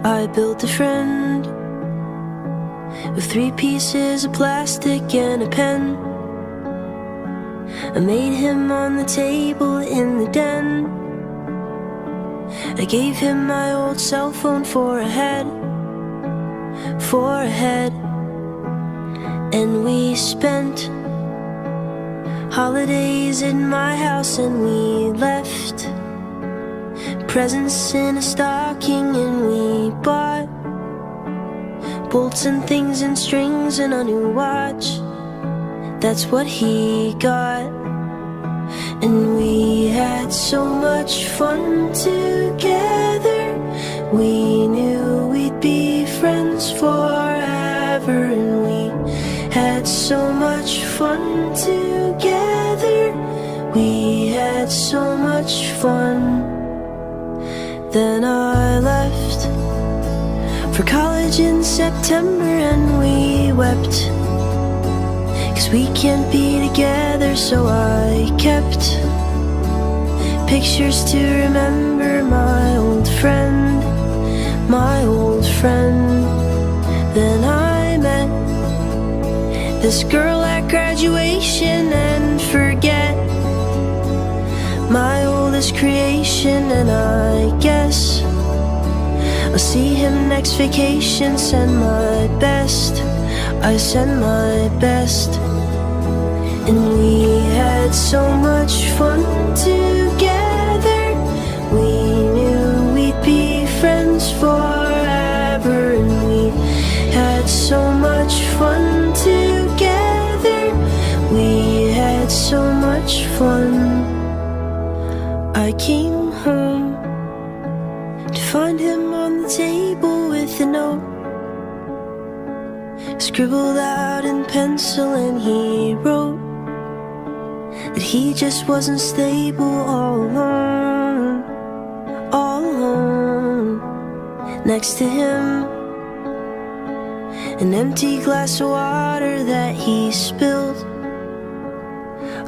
I built a friend with 3 pieces of plastic and a pen. I made him on the table in the den. I gave him my old cell phone for a head. And we spent holidays in my house, and we left presents in a stocking, and we bought bolts and things and strings and a new watch. That's what he got. And we had so much fun together. We knew we'd be friends forever. And we had so much fun together. We had so much fun. Then I left for college in September, and we wept, 'cause we can't be together. So I kept pictures to remember my old friend, my old friend. Then I met this girl at graduation, and forget my oldest creation. And I guess I'll see him next vacation. Send my best, I send my best. And we had so much fun together. We knew we'd be friends forever. And we had so much fun together. We had so much fun. I came home to find him on the table with a note scribbled out in pencil, and he wrote that he just wasn't stable all alone, all alone. Next to him, an empty glass of water that he spilled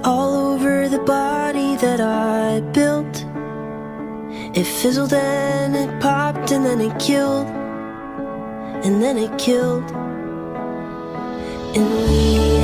all over the body that I built. It fizzled and it popped, and then it killed, and then it killed. And we